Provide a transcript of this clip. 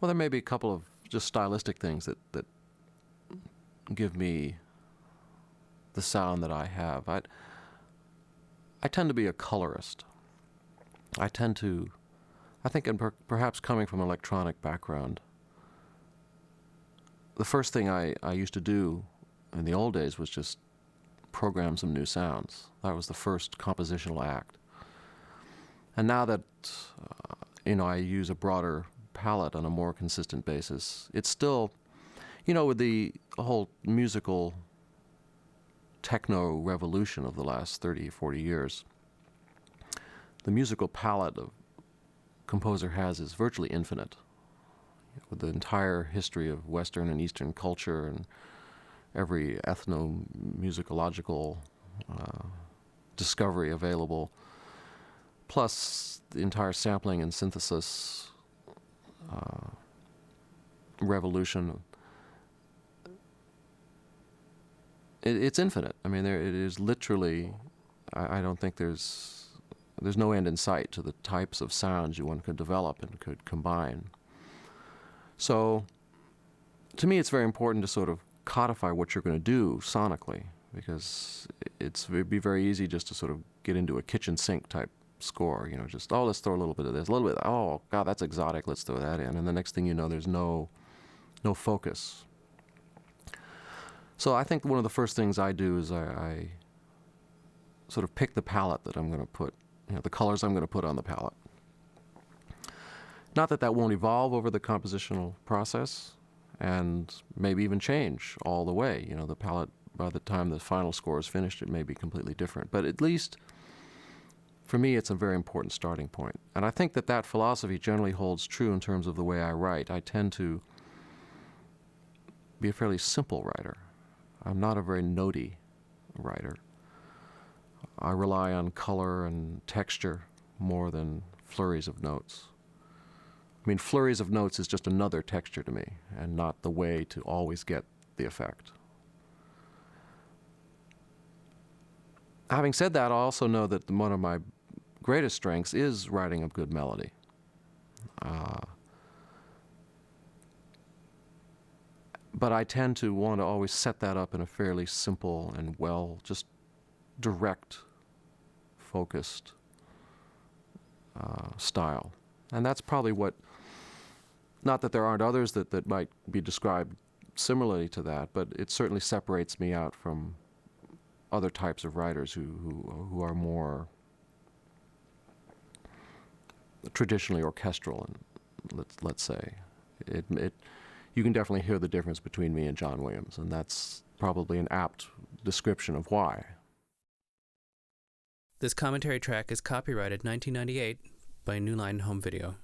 Well, there may be a couple of just stylistic things that give me the sound that I have. I tend to be a colorist. I tend to, I think, and perhaps coming from an electronic background, the first thing I used to do in the old days was just program some new sounds. That was the first compositional act. And now that, I use a broader palette on a more consistent basis, it's still, with the whole musical techno revolution of the last 30, 40 years, the musical palette a composer has is virtually infinite. With the entire history of Western and Eastern culture and every ethno-musicological discovery available, plus the entire sampling and synthesis revolution. It's infinite. I mean, it is literally, I don't think there's no end in sight to the types of sounds one could develop and could combine. So, to me, it's very important to sort of codify what you're going to do sonically, because it'd be very easy just to sort of get into a kitchen sink type score, just, let's throw a little bit of this, a little bit, oh, God, that's exotic, let's throw that in. And the next thing you know, there's no focus. So I think one of the first things I do is I sort of pick the palette that I'm going to put, the colors I'm going to put on the palette. Not that won't evolve over the compositional process and maybe even change all the way. The palette, by the time the final score is finished, it may be completely different. But at least, for me, it's a very important starting point. And I think that philosophy generally holds true in terms of the way I write. I tend to be a fairly simple writer. I'm not a very notey writer. I rely on color and texture more than flurries of notes. I mean, flurries of notes is just another texture to me, and not the way to always get the effect. Having said that, I also know that one of my greatest strengths is writing a good melody. But I tend to want to always set that up in a fairly simple and just direct, focused style. And that's probably what, not that there aren't others that might be described similarly to that, but it certainly separates me out from other types of writers who are more traditionally orchestral, and let's say. You can definitely hear the difference between me and John Williams, and that's probably an apt description of why. This commentary track is copyrighted 1998 by New Line Home Video.